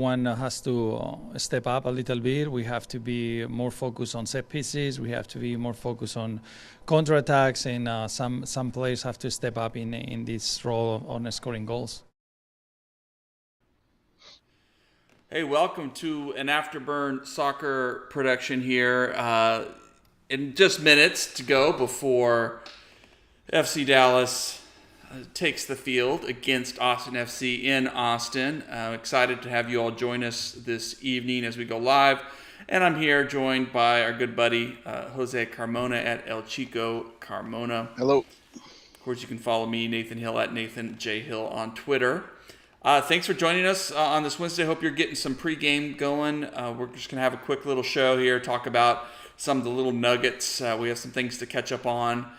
everyone has to step up a little bit. We have to be more focused on set pieces. We have to be more focused on counterattacks, and some players have to step up in this role on scoring goals. Hey, welcome to an Afterburn soccer production here. In just minutes to go before FC Dallas takes the field against Austin FC in Austin. Excited to have you all join us this evening as we go live. And I'm here joined by our good buddy, Jose Carmona at El Chico Carmona. Hello. Of course, you can follow me, Nathan Hill, at Nathan J. Hill on Twitter. Thanks for joining us on this Wednesday. Hope you're getting some pregame going. We're just going to have a quick little show here, talk about some of the little nuggets. We have some things to catch up on.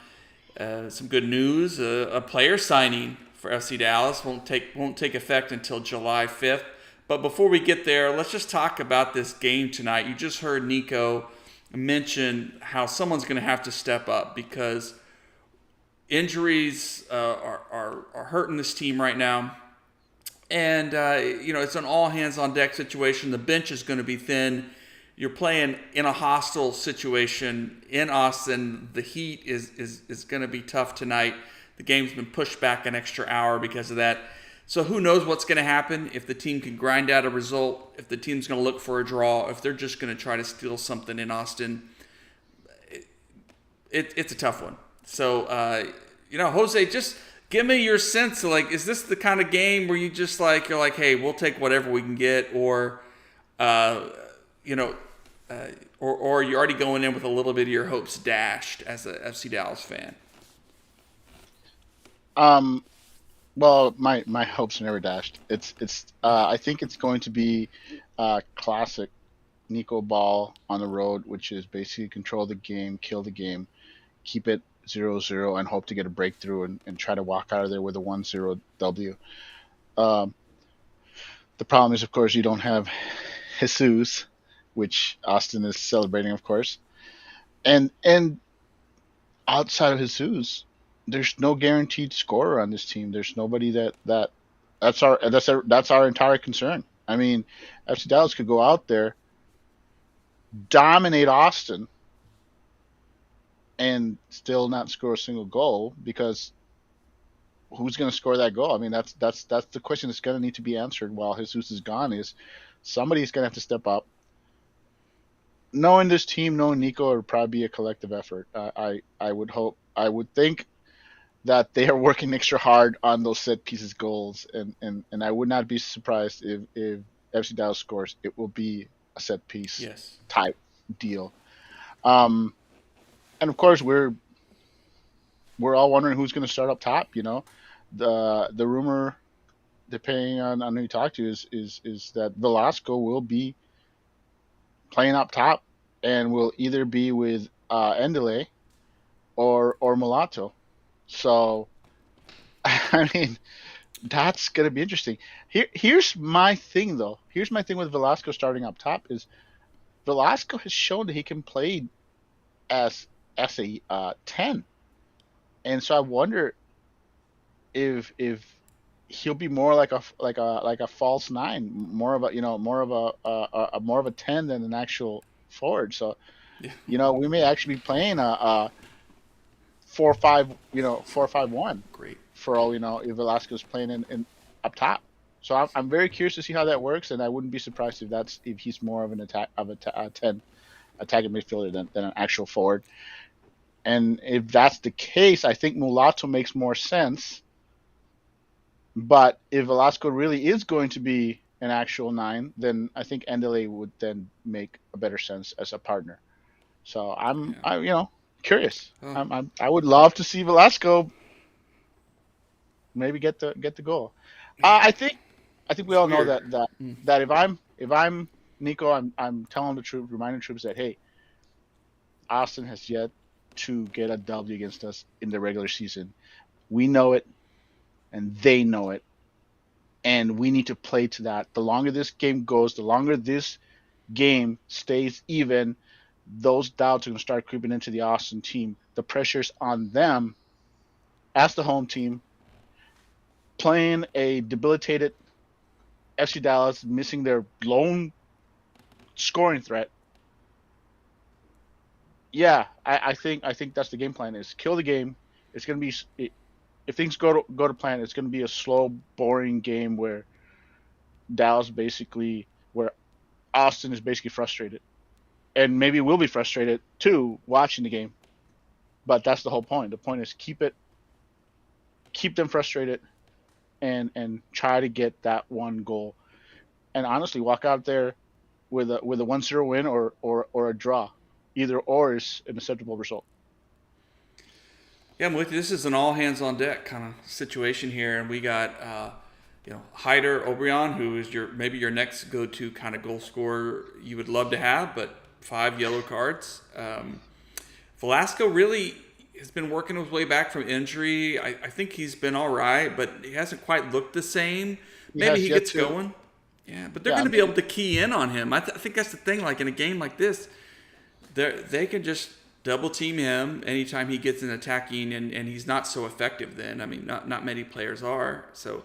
Some good news. A player signing for FC Dallas won't take effect until July 5th. But before we get there, let's just talk about this game tonight. You just heard Nico mention how someone's going to have to step up because injuries are hurting this team right now. And, it's an all-hands-on-deck situation. The bench is going to be thin. You're playing in a hostile situation in Austin. The heat is going to be tough tonight. The game's been pushed back an extra hour because of that. So who knows what's going to happen, if the team can grind out a result, if the team's going to look for a draw, if they're just going to try to steal something in Austin. It's a tough one. So, Jose, just give me your sense of, is this the kind of game where you're like, hey, we'll take whatever we can get, or, or you're already going in with a little bit of your hopes dashed as a FC Dallas fan? Well, my hopes are never dashed. I think it's going to be classic Nico ball on the road, which is basically control the game, kill the game, keep it 0-0, and hope to get a breakthrough and try to walk out of there with a 1-0 W. The problem is, of course, you don't have Jesus, which Austin is celebrating, of course. And outside of Jesus, there's no guaranteed scorer on this team. There's nobody that's our entire concern. I mean, FC Dallas could go out there, dominate Austin, and still not score a single goal, because who's going to score that goal? I mean, that's the question that's going to need to be answered while Jesus is gone. Is somebody's going to have to step up. Knowing this team, knowing Nico, it would probably be a collective effort. I would think that they are working extra hard on those set pieces goals, and I would not be surprised if FC Dallas scores. It will be a set piece type deal. And of course, we're all wondering who's going to start up top. The rumor, depending on who you talk to, is that Velasco will be playing up top and will either be with Endele or Mulatto. So, I mean, that's going to be interesting. Here's my thing, though. Here's my thing with Velasco starting up top is Velasco has shown that he can play as a 10, and so I wonder if he'll be more like a false 9, more of a 10 than an actual forward. So, we may actually be playing a 4-5, 4-5-1. Great. For all if Velasco's playing in up top. So I'm very curious to see how that works, and I wouldn't be surprised if he's more of an a 10 attacking midfielder than an actual forward. And if that's the case, I think Mulatto makes more sense. But if Velasco really is going to be an actual 9, then I think Endele would then make a better sense as a partner. So I'm curious. Oh. I would love to see Velasco maybe get the goal. I think we all know that if I'm Nico, I'm telling the troops, reminding troops that, hey, Austin has yet to get a W against us in the regular season. We know it, and they know it, and we need to play to that. The longer this game goes, the longer this game stays even, those doubts are going to start creeping into the Austin team. The pressure's on them as the home team, playing a debilitated FC Dallas missing their lone scoring threat. Yeah, I think that's the game plan: is kill the game. It's gonna be if things go to plan, it's gonna be a slow, boring game where Dallas basically where Austin is basically frustrated, and maybe we'll be frustrated too watching the game. But that's the whole point. The point is keep them frustrated, and try to get that one goal, and honestly walk out there with a 1-0 win or a draw. Either or is an acceptable result. Yeah, I'm with you. This is an all hands on deck kind of situation here, and we got Hyder Obrian, who is maybe your next go to kind of goal scorer you would love to have, but 5 yellow cards. Velasco really has been working his way back from injury. I think he's been all right, but he hasn't quite looked the same. Maybe he gets going. Yeah, but they're going to be able to key in on him. I think that's the thing. Like in a game like this, they can just double team him anytime he gets an attacking, and he's not so effective then. I mean, not many players are. So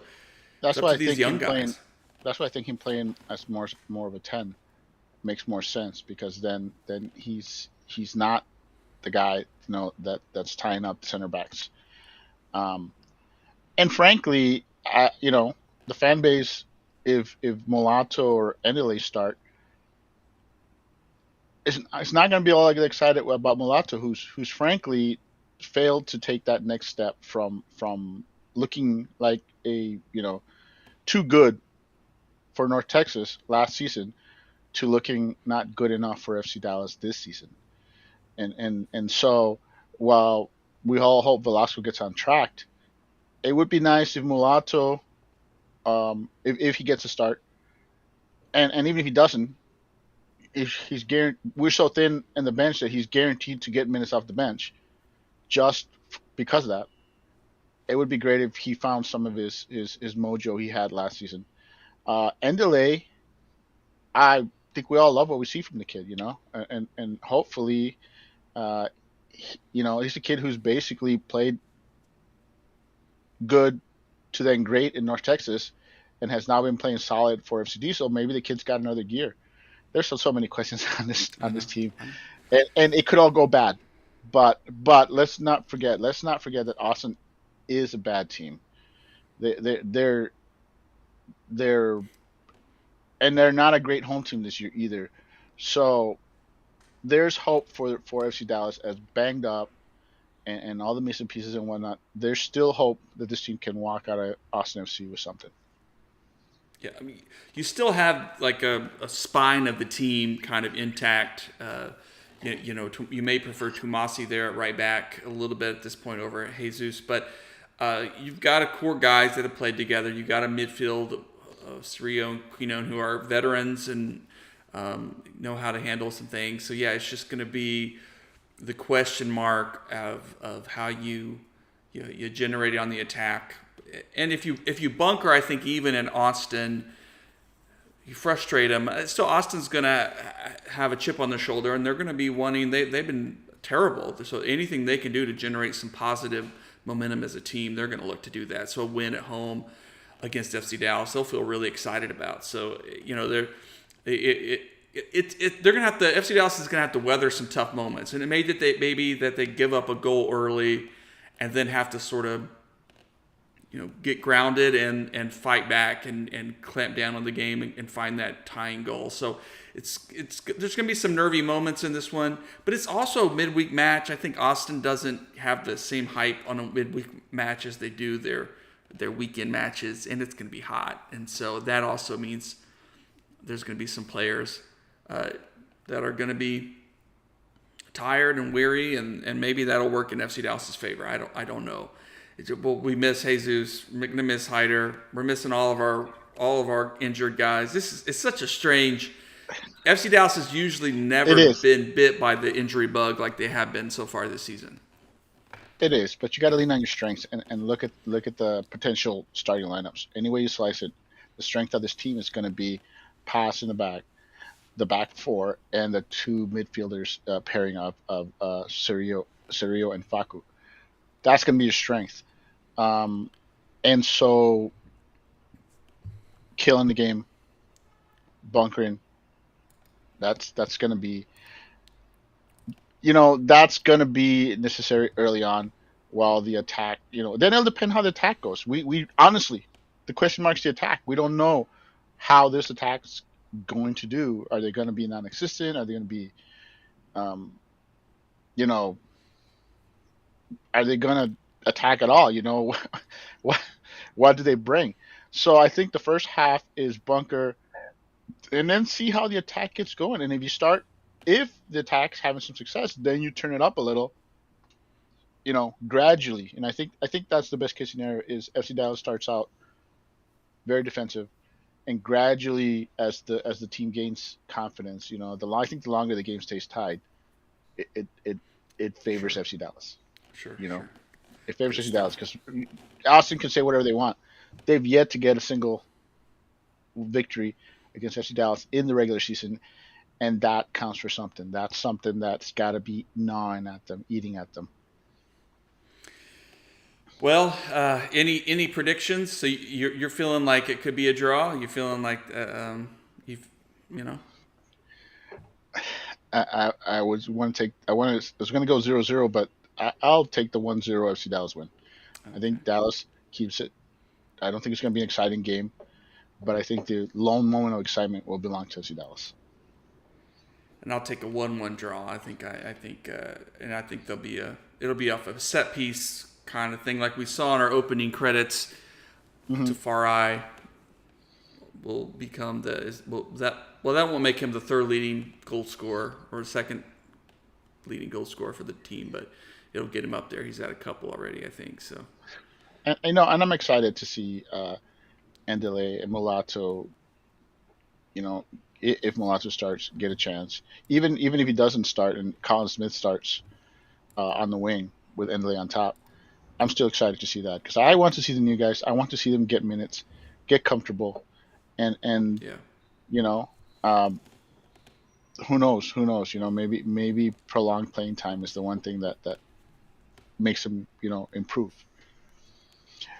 That's it's up why to I these think young him playing. guys. That's why I think him playing as more of a 10 makes more sense, because then he's not the guy, that's tying up the center backs. Um, and frankly, the fan base, if Mulatto or Endele start, it's not going to be all that excited about Mulatto, who's frankly failed to take that next step from looking like a too good for North Texas last season to looking not good enough for FC Dallas this season. And so while we all hope Velasco gets on track, it would be nice if Mulatto, if he gets a start, and even if he doesn't, if he's guaranteed, we're so thin in the bench that he's guaranteed to get minutes off the bench just because of that. It would be great if he found some of his mojo he had last season. Endele, I think we all love what we see from the kid, and hopefully, uh, he's a kid who's basically played good to then great in North Texas, and has now been playing solid for FCD. So maybe the kid's got another gear. There's so many questions on this I on know. this team, and it could all go bad. But let's not forget that Austin is a bad team. They're and they're not a great home team this year either. So there's hope for FC Dallas, as banged up and all the missing pieces and whatnot. There's still hope that this team can walk out of Austin FC with something. Yeah, I mean, you still have like a spine of the team kind of intact. You may prefer Tomasi there at right back a little bit at this point over Jesus, but you've got a core guys that have played together. You've got a midfield of Cirio and Quinon who are veterans and know how to handle some things. So yeah, it's just going to be the question mark of how you generate it on the attack. And if you bunker, I think even in Austin, you frustrate them. Still, Austin's going to have a chip on their shoulder, and they're going to be wanting. They've been terrible. So anything they can do to generate some positive momentum as a team, they're going to look to do that. So a win at home against FC Dallas, they'll feel really excited about. So they're going to have to. FC Dallas is going to have to weather some tough moments, and it may that they give up a goal early, and then have to sort of get grounded and fight back and clamp down on the game and find that tying goal. So it's there's going to be some nervy moments in this one, but it's also a midweek match. I think Austin doesn't have the same hype on a midweek match as they do their weekend matches, and it's going to be hot. And so that also means there's going to be some players that are going to be tired and weary, and maybe that'll work in FC Dallas's favor. I don't know. Well, we miss Jesus. We're gonna miss Hyder. We're missing all of our injured guys. It's such a strange. FC Dallas has usually never been bit by the injury bug like they have been so far this season. It is, but you got to lean on your strengths and look at the potential starting lineups. Any way you slice it, the strength of this team is going to be pass in the back four, and the two midfielders pairing of Cirio and Facu. That's going to be your strength. And so killing the game, bunkering. That's going to be, that's going to be necessary early on while the attack, then it'll depend how the attack goes. We honestly, the question mark's the attack. We don't know how this attack's going to do. Are they going to be non-existent? Are they going to be, um, you know, are they going to attack at all? what what do they bring? So I think the first half is bunker, and then see how the attack gets going. And if the attack's having some success, then you turn it up a little, gradually. And I think that's the best case scenario is FC Dallas starts out very defensive, and gradually as the team gains confidence, I think the longer the game stays tied, it favors Sure. FC Dallas. Sure. You know, Sure. it favors Good FC Dallas stuff. because Austin can say whatever they want. They've yet to get a single victory against FC Dallas in the regular season, and that counts for something. That's something that's got to be gnawing at them, eating at them. Well, any predictions? So you're feeling like it could be a draw? You feeling like you've you know? I was want to take. I was going to go 0-0, but I'll take the 1-0 FC Dallas win. I Okay. think Dallas keeps it. I don't think it's going to be an exciting game, but I think the lone moment of excitement will belong to FC Dallas. And I'll take a 1-1 draw. I think it'll be off a set piece kind of thing, like we saw in our opening credits. Hmm. Tafari will become that won't make him the third leading goal scorer or second leading goal scorer for the team, but it'll get him up there. He's at a couple already, I think. So And I'm excited to see Andele and Mulatto. You know, if Mulatto starts, get a chance. Even if he doesn't start and Colin Smith starts on the wing with Andele on top, I'm still excited to see that because I want to see the new guys. I want to see them get minutes, get comfortable, and yeah, you know, um, who knows? Who knows? Maybe prolonged playing time is the one thing that makes them improve.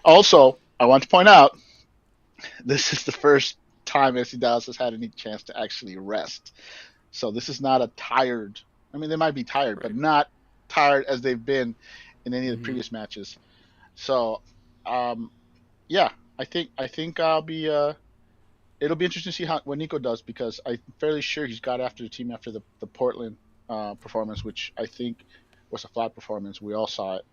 Also, I want to point out this is the first time FC Dallas has had any chance to actually rest. So this is not a tired. I mean, they might be tired, but right. not tired as they've been in any of the Hmm. previous matches. So, um, yeah, I think I'll be. It'll be interesting to see how what Nico does because I'm fairly sure he's got after the team after the Portland performance, which I think was a flat performance. We all saw it,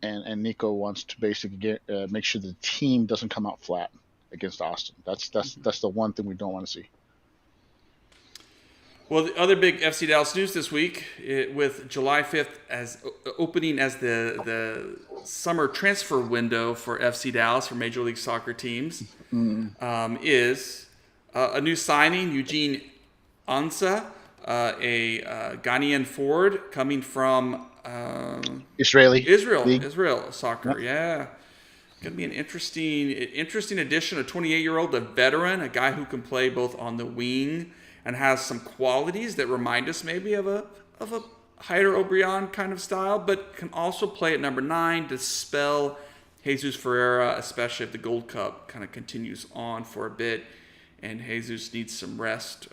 and Nico wants to basically make sure the team doesn't come out flat against Austin. That's the one thing we don't want to see. Well, the other big FC Dallas news this week, with July 5th as opening as the summer transfer window for FC Dallas for Major League Soccer teams, Mm. is a new signing, Eugene Ansa, a Ghanaian forward coming from Israeli Israel, league. Israel Yeah. soccer. Yeah, going to be an interesting addition. A 28-year-old, a veteran, a guy who can play both on the wing and has some qualities that remind us maybe of a Hyder Obrian kind of style, but can also play at number 9 to spell Jesus Ferreira, especially if the Gold Cup kind of continues on for a bit and Jesus needs some rest.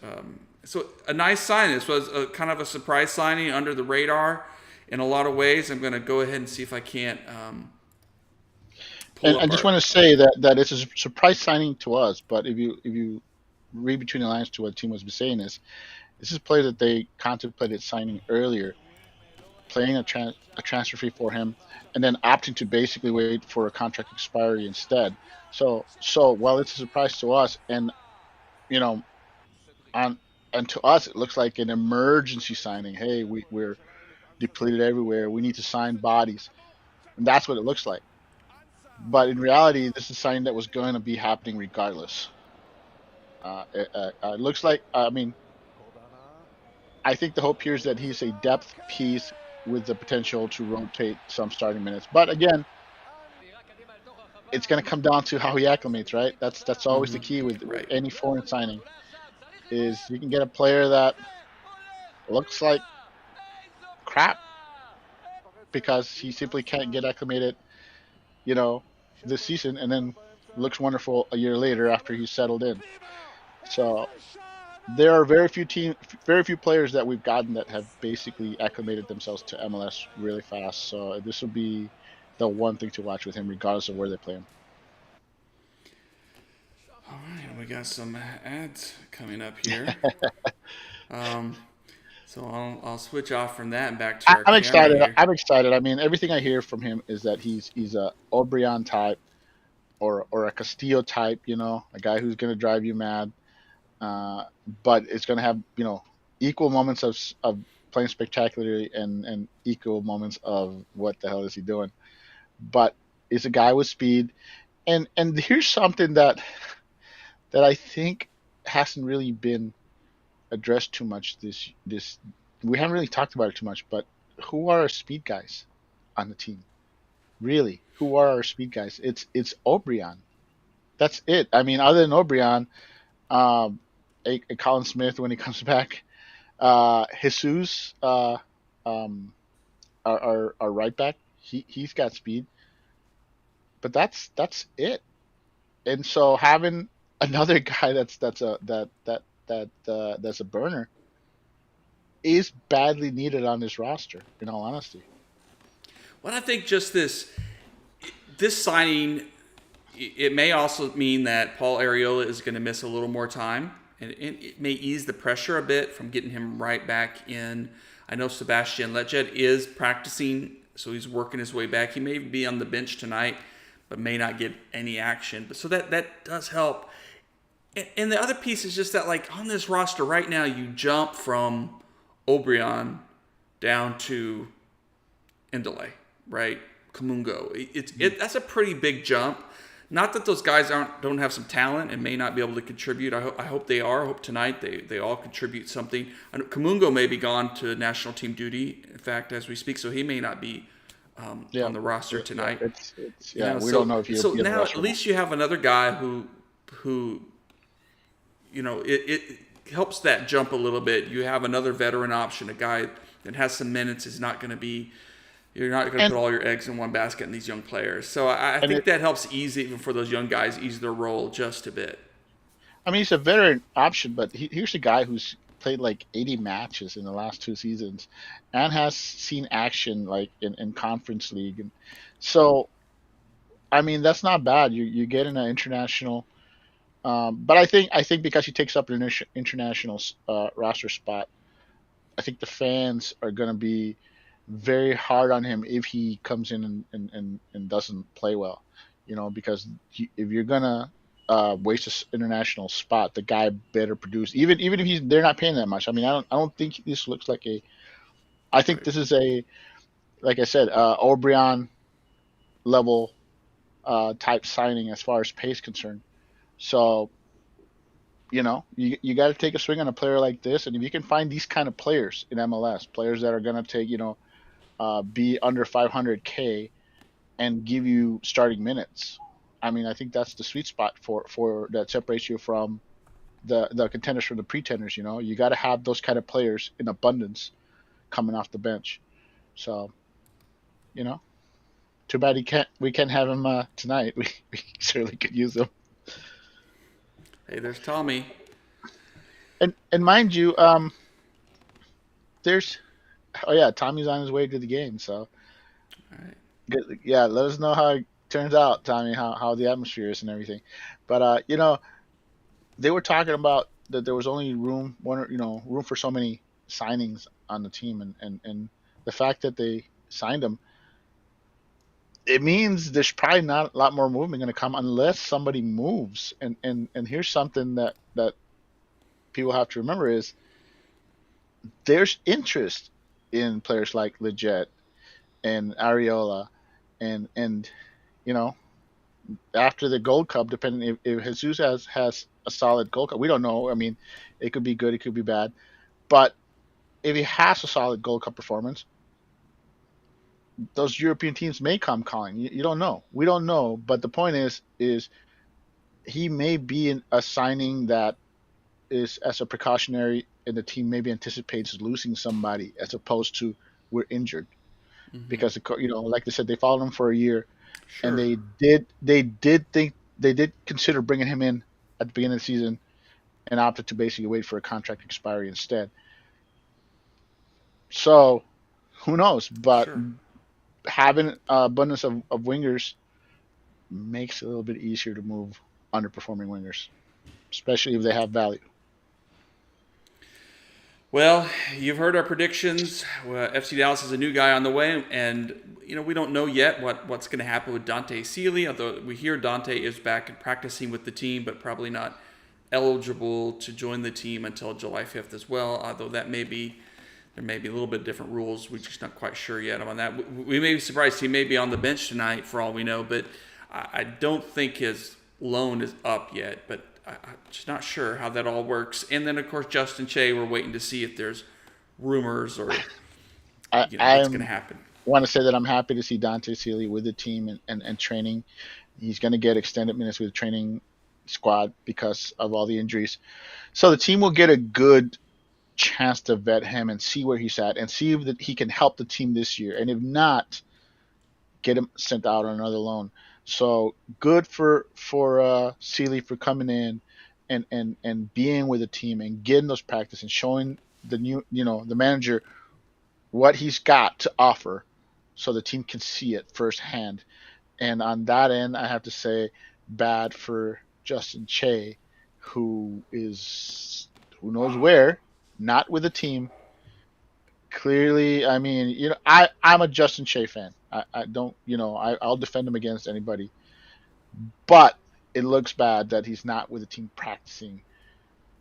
So a nice signing. This was a kind of a surprise signing under the radar in a lot of ways. I'm going to go ahead and see if I can't pull And I up just our. want to say that it's a surprise signing to us, but if you read between the lines to what the team was saying is this is a player that they contemplated signing earlier, playing a transfer fee for him, and then opting to basically wait for a contract expiry instead. So while it's a surprise to us, and you know, on and to us it looks like an emergency signing. Hey, we're depleted everywhere. We need to sign bodies, and that's what it looks like. But in reality, this is something that was going to be happening regardless. It looks like, I mean, I think the hope here is that he's a depth piece with the potential to rotate some starting minutes. But again, it's going to come down to how he acclimates, right? That's always the Hmm. key with Right. any foreign signing is you can get a player that looks like crap because he simply can't get acclimated, you know, this season, and then looks wonderful a year later after he's settled in. So there are very few players that we've gotten that have basically acclimated themselves to MLS really fast. So this will be the one thing to watch with him, regardless of where they play him. All right, we got some ads coming up here. Um, so I'll switch off from that and back to our I'm camera excited. here. I'm excited. I mean, everything I hear from him is that he's a Obrian type or a Castillo type. You know, a guy who's going to drive you mad. Uh, but it's going to have equal moments of playing spectacularly and equal moments of what the hell is he doing. But it's a guy with speed, and here's something that I think hasn't really been addressed too much. This we haven't really talked about it too much. But who are our speed guys on the team? Really, who are our speed guys? It's Obrian. That's it. I mean, other than Obrian, um, a Colin Smith when he comes back, Jesus, um, our right back, he's got speed, but that's it. And so having another guy that's a burner is badly needed on this roster. In all honesty, Well, I think just this signing, it may also mean that Paul Arriola is going to miss a little more time, and it may ease the pressure a bit from getting him right back in. I know Sebastian Lecce is practicing, so he's working his way back. He may be on the bench tonight, but may not get any action. But so that does help. And the other piece is just that, like, on this roster right now, you jump from Obrian down to Indele, right? Kamungo. That's a pretty big jump. Not that those guys don't have some talent and may not be able to contribute. I hope they are. I hope tonight they all contribute something. I know Kamungo may be gone to national team duty, in fact, as we speak, so he may not be yeah, on the roster tonight. it's You know, we don't know if so he'll be on the now roster at or not. least you have another guy who it helps that jump a little bit. You have another veteran option, a guy that has some minutes is not going to be. You're not going to And put all your eggs in one basket in these young players. So I and think it, that helps ease even for those young guys, ease their role just a bit. I mean, he's a veteran option, but here's a guy who's played like 80 matches in the last 2 seasons and has seen action like in conference league. And so, I mean, that's not bad. You get in an international, but I think because he takes up an international roster spot, I think the fans are going to be very hard on him if he comes in and doesn't play well, because if you're gonna waste an international spot, the guy better produce. Even if they're not paying that much. I mean, I don't think this looks like a. I think Right. this is like I said, O'Brien level type signing as far as pay is concerned. So you got to take a swing on a player like this, and if you can find these kind of players in MLS, players that are gonna take be under 500K and give you starting minutes. I mean, I think that's the sweet spot for that separates you from the contenders from the pretenders. You got to have those kind of players in abundance coming off the bench. So you know, too bad we can't have him tonight. We certainly could use him. Hey, there's Tommy. And mind you, there's oh yeah, Tommy's on his way to the game. So All right. yeah, let us know how it turns out, Tommy. How the atmosphere is and everything. But they were talking about that there was only room for so many signings on the team, and the fact that they signed him, it means there's probably not a lot more movement going to come unless somebody moves. And here's something that people have to remember is there's interest in players like Leggett and Ariola, and you know after the Gold Cup, depending if Jesus has a solid Gold Cup, we don't know. I mean, it could be good, it could be bad, but if he has a solid Gold Cup performance, those European teams may come calling. You don't know. We don't know. But the point is he may be a signing that is as a precautionary, and the team maybe anticipates losing somebody as opposed to we're injured Mm-hmm. because like I said, they followed him for a year, and Sure. they did think. they did consider bringing him in at the beginning of the season and opted to basically wait for a contract expiry instead. So who knows? But Sure. having an abundance of wingers makes it a little bit easier to move underperforming wingers, especially if they have value. Well, you've heard our predictions. FC Dallas is a new guy on the way, and we don't know yet what's going to happen with Dante Sealy. Although we hear Dante is back and practicing with the team, but probably not eligible to join the team until July 5th as well. Although there may be a little bit different rules. We're just not quite sure yet on that. We may be surprised he may be on the bench tonight for all we know, but I don't think his loan is up yet. But I'm just not sure how that all works. And then, of course, Justin Che, we're waiting to see if there's rumors or what's going to I happen. want to say that I'm happy to see Dante Sealy with the team and training. He's going to get extended minutes with the training squad because of all the injuries. So the team will get a good chance to vet him and see where he's at and see if that he can help the team this year. And if not, get him sent out on another loan. So good for Sealy for coming in and being with the team and getting those practice and showing the new the manager what he's got to offer, so the team can see it firsthand. And on that end, I have to say, bad for Justin Che, who knows where, not with the team. Clearly, I mean, I'm a Justin Che fan. I don't, I'll defend him against anybody. But it looks bad that he's not with the team practicing.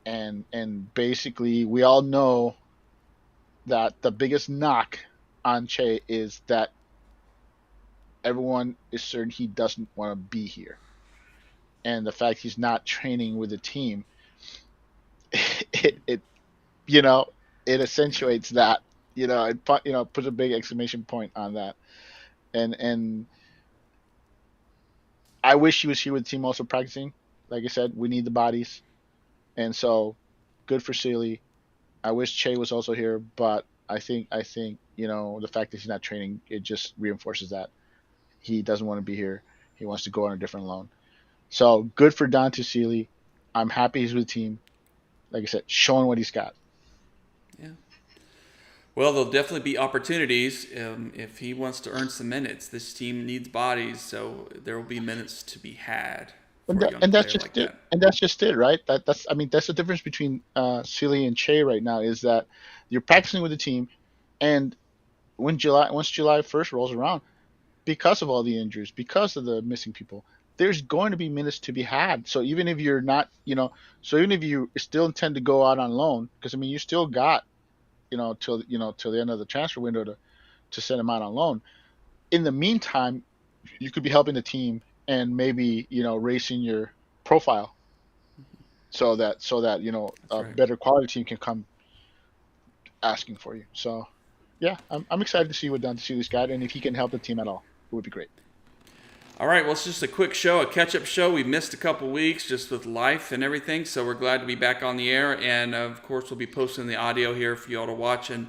And basically, we all know that the biggest knock on Che is that everyone is certain he doesn't want to be here. And the fact he's not training with the team, it you know, it accentuates that. It puts a big exclamation point on that. And I wish he was here with the team also practicing. Like I said, we need the bodies, and so good for Sealy. I wish Che was also here, but I think the fact that he's not training, it just reinforces that he doesn't want to be here. He wants to go on a different loan. So good for Dante Sealy. I'm happy he's with the team. Like I said, showing what he's got. Yeah. Well, there'll definitely be opportunities if he wants to earn some minutes. This team needs bodies, so there will be minutes to be had And, for a that, young and that's player just like it. that. And that's just it, right? That's I mean that's the difference between Sealy and Che right now is that you're practicing with the team, and once July 1st rolls around, because of all the injuries, because of the missing people, there's going to be minutes to be had. So even if you're not, so even if you still intend to go out on loan, because I mean you still got till the end of the transfer window to send him out on loan. In the meantime, you could be helping the team and maybe racing your profile so that That's a right. better quality team can come asking for you. So yeah, I'm excited to see what Don Sealy's got, and if he can help the team at all, it would be great. All right, well, it's just a quick show, a catch-up show. We missed a couple weeks just with life and everything, so we're glad to be back on the air. And of course, we'll be posting the audio here for you all to watch. And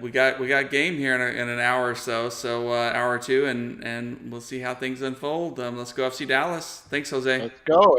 we got game here in an hour or so hour or two, and we'll see how things unfold. Let's go FC Dallas. Thanks, Jose. Let's go.